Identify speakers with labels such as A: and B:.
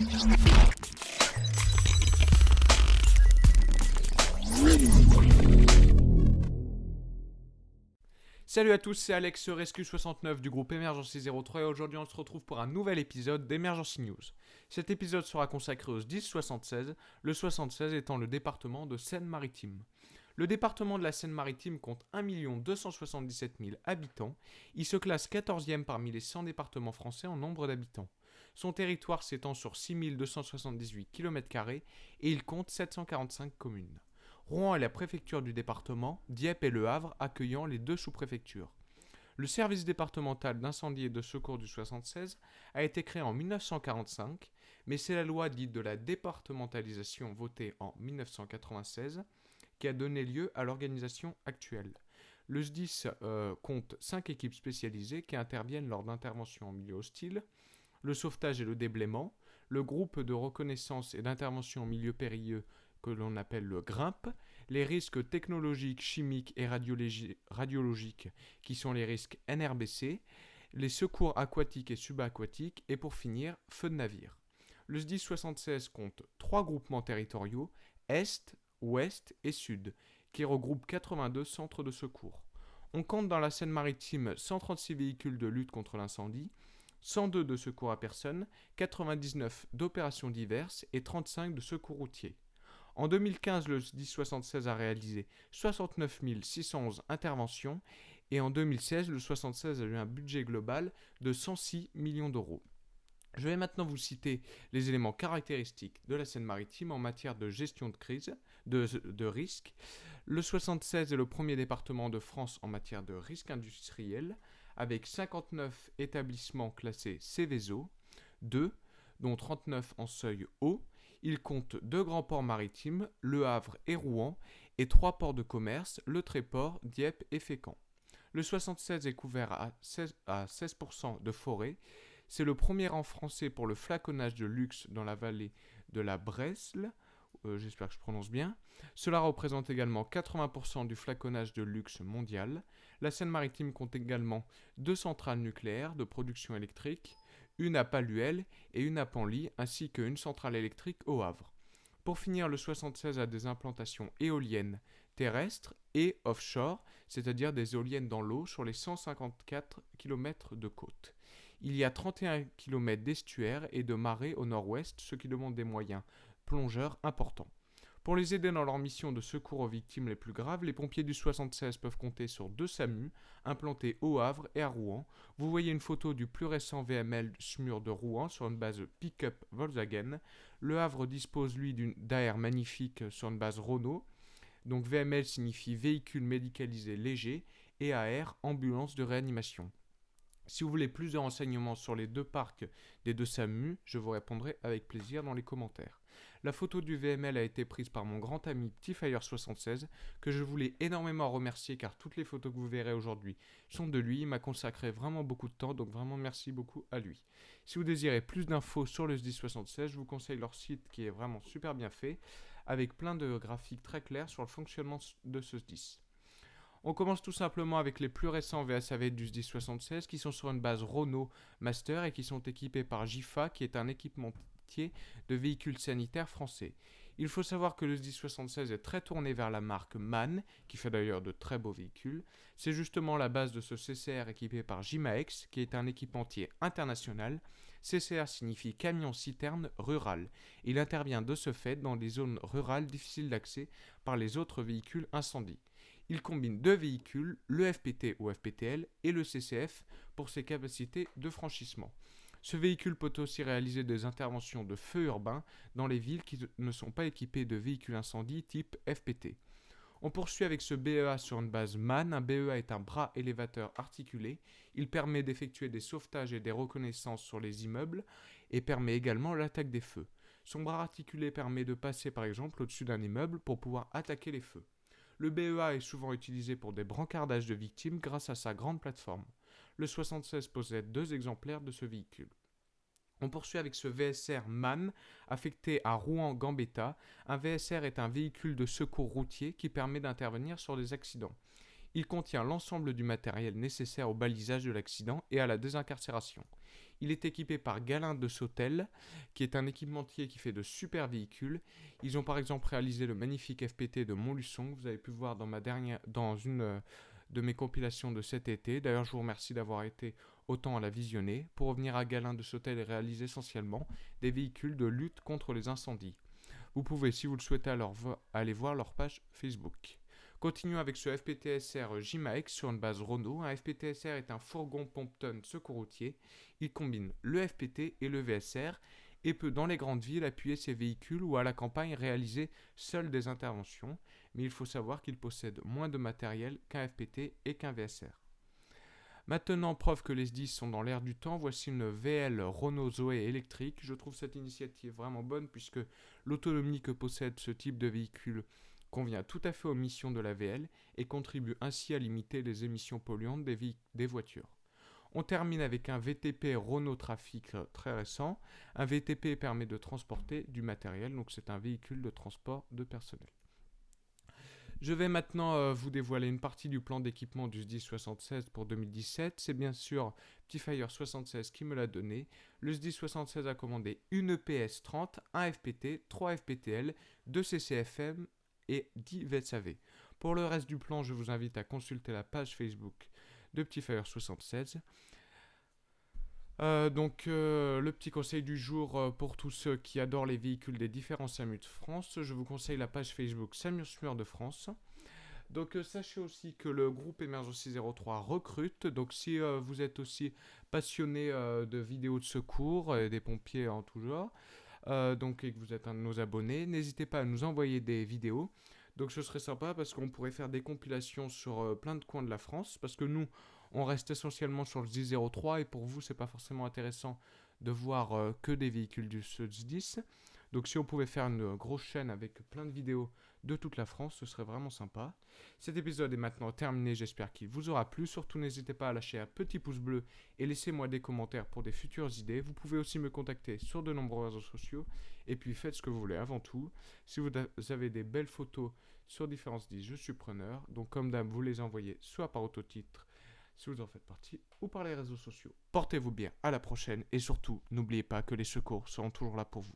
A: Salut à tous, c'est Alex Rescue69 du groupe Emergency 03 et aujourd'hui on se retrouve pour un nouvel épisode d'Emergency News. Cet épisode sera consacré au SDIS 76, le 76 étant le département de Seine-Maritime. Le département de la Seine-Maritime compte 1 277 000 habitants. Il se classe 14e parmi les 100 départements français en nombre d'habitants. Son territoire s'étend sur 6 278 km² et il compte 745 communes. Rouen est la préfecture du département, Dieppe et Le Havre accueillant les deux sous-préfectures. Le service départemental d'incendie et de secours du 76 a été créé en 1945, mais c'est la loi dite de la départementalisation votée en 1996 qui a donné lieu à l'organisation actuelle. Le SDIS compte 5 équipes spécialisées qui interviennent lors d'interventions en milieu hostile, le sauvetage et le déblaiement, le groupe de reconnaissance et d'intervention en milieu périlleux que l'on appelle le GRIMP, les risques technologiques, chimiques et radiologiques qui sont les risques NRBC, les secours aquatiques et subaquatiques et pour finir, feu de navire. Le SDIS 76 compte 3 groupements territoriaux, Est, Ouest et Sud, qui regroupent 82 centres de secours. On compte dans la Seine-Maritime 136 véhicules de lutte contre l'incendie, 102 de secours à personne, 99 d'opérations diverses et 35 de secours routiers. En 2015, le SDIS 76 a réalisé 69 611 interventions et en 2016, le 76 a eu un budget global de 106 millions d'euros. Je vais maintenant vous citer les éléments caractéristiques de la Seine-Maritime en matière de gestion de crise, de risque. Le 76 est le premier département de France en matière de risque industriel, avec 59 établissements classés Céveso, 2, dont 39 en seuil haut. Il compte 2 grands ports maritimes, Le Havre et Rouen, et 3 ports de commerce, Le Tréport, Dieppe et Fécamp. Le 76 est couvert à 16% de forêt. C'est le premier rang français pour le flaconnage de luxe dans la vallée de la Bresle. J'espère que je prononce bien. Cela représente également 80% du flaconnage de luxe mondial. La Seine-Maritime compte également 2 centrales nucléaires de production électrique, une à Paluel et une à Penly, ainsi qu'une centrale électrique au Havre. Pour finir, le 76 a des implantations éoliennes terrestres et offshore, c'est-à-dire des éoliennes dans l'eau sur les 154 km de côte. Il y a 31 km d'estuaires et de marais au nord-ouest, ce qui demande des moyens plongeurs importants. Pour les aider dans leur mission de secours aux victimes les plus graves, les pompiers du 76 peuvent compter sur 2 SAMU implantés au Havre et à Rouen. Vous voyez une photo du plus récent VML SMUR de Rouen sur une base pick-up Volkswagen. Le Havre dispose lui d'AR magnifique sur une base Renault. Donc VML signifie véhicule médicalisé léger et AR ambulance de réanimation. Si vous voulez plus de renseignements sur les 2 parcs des 2 SAMU, je vous répondrai avec plaisir dans les commentaires. La photo du VML a été prise par mon grand ami PetitFire76, que je voulais énormément remercier car toutes les photos que vous verrez aujourd'hui sont de lui. Il m'a consacré vraiment beaucoup de temps, donc vraiment merci beaucoup à lui. Si vous désirez plus d'infos sur le SDIS 76, je vous conseille leur site qui est vraiment super bien fait, avec plein de graphiques très clairs sur le fonctionnement de ce SDIS. On commence tout simplement avec les plus récents VSAV du SDIS 76 qui sont sur une base Renault Master et qui sont équipés par JIFA qui est un équipementier de véhicules sanitaires français. Il faut savoir que le SDIS 76 est très tourné vers la marque MAN, qui fait d'ailleurs de très beaux véhicules. C'est justement la base de ce CCR équipé par JIMAEX, qui est un équipementier international. CCR signifie camion-citerne rural. Il intervient de ce fait dans des zones rurales difficiles d'accès par les autres véhicules incendies. Il combine 2 véhicules, le FPT ou FPTL et le CCF pour ses capacités de franchissement. Ce véhicule peut aussi réaliser des interventions de feu urbain dans les villes qui ne sont pas équipées de véhicules incendie type FPT. On poursuit avec ce BEA sur une base MAN. Un BEA est un bras élévateur articulé. Il permet d'effectuer des sauvetages et des reconnaissances sur les immeubles et permet également l'attaque des feux. Son bras articulé permet de passer par exemple au-dessus d'un immeuble pour pouvoir attaquer les feux. Le BEA est souvent utilisé pour des brancardages de victimes grâce à sa grande plateforme. Le 76 possède 2 exemplaires de ce véhicule. On poursuit avec ce VSR MAN affecté à Rouen-Gambetta. Un VSR est un véhicule de secours routier qui permet d'intervenir sur des accidents. Il contient l'ensemble du matériel nécessaire au balisage de l'accident et à la désincarcération. Il est équipé par Galin de Sautel, qui est un équipementier qui fait de super véhicules. Ils ont par exemple réalisé le magnifique FPT de Montluçon, que vous avez pu voir dans une de mes compilations de cet été. D'ailleurs, je vous remercie d'avoir été autant à la visionner. Pour revenir à Galin de Sautel, il réalise essentiellement des véhicules de lutte contre les incendies. Vous pouvez, si vous le souhaitez, aller voir leur page Facebook. Continuons avec ce FPTSR JMAX sur une base Renault. Un FPTSR est un fourgon pompe-tonne secours routier. Il combine le FPT et le VSR et peut dans les grandes villes appuyer ses véhicules ou à la campagne réaliser seul des interventions. Mais il faut savoir qu'il possède moins de matériel qu'un FPT et qu'un VSR. Maintenant, preuve que les SDIS sont dans l'air du temps, voici une VL Renault Zoé électrique. Je trouve cette initiative vraiment bonne puisque l'autonomie que possède ce type de véhicule convient tout à fait aux missions de la VL et contribue ainsi à limiter les émissions polluantes des voitures. On termine avec un VTP Renault Trafic très récent. Un VTP permet de transporter du matériel, donc c'est un véhicule de transport de personnel. Je vais maintenant vous dévoiler une partie du plan d'équipement du SDIS 76 pour 2017. C'est bien sûr PtitFire 76 qui me l'a donné. Le SDIS 76 a commandé une EPS 30, un FPT, 3 FPTL, 2 CCFM et 10 VSAV. Pour le reste du plan, je vous invite à consulter la page Facebook de PtitFire 76. Le petit conseil du jour pour tous ceux qui adorent les véhicules des différents SAMU de France, je vous conseille la page Facebook SAMUR de France. Donc sachez aussi que le groupe Emergency 03 recrute, donc si vous êtes aussi passionné de vidéos de secours et des pompiers en tout genre, et que vous êtes un de nos abonnés, n'hésitez pas à nous envoyer des vidéos. Donc ce serait sympa parce qu'on pourrait faire des compilations sur plein de coins de la France, parce que nous, on reste essentiellement sur le SDIS 03 et pour vous, c'est pas forcément intéressant de voir que des véhicules du SDIS. Donc si on pouvait faire une grosse chaîne avec plein de vidéos de toute la France, ce serait vraiment sympa. Cet épisode est maintenant terminé, j'espère qu'il vous aura plu. Surtout n'hésitez pas à lâcher un petit pouce bleu et laissez-moi des commentaires pour des futures idées. Vous pouvez aussi me contacter sur de nombreux réseaux sociaux. Et puis faites ce que vous voulez avant tout. Si vous avez des belles photos sur différents SDIS, je suis preneur. Donc comme d'hab, vous les envoyez soit par autotitre, si vous en faites partie, ou par les réseaux sociaux. Portez-vous bien, à la prochaine, et surtout, n'oubliez pas que les secours seront toujours là pour vous.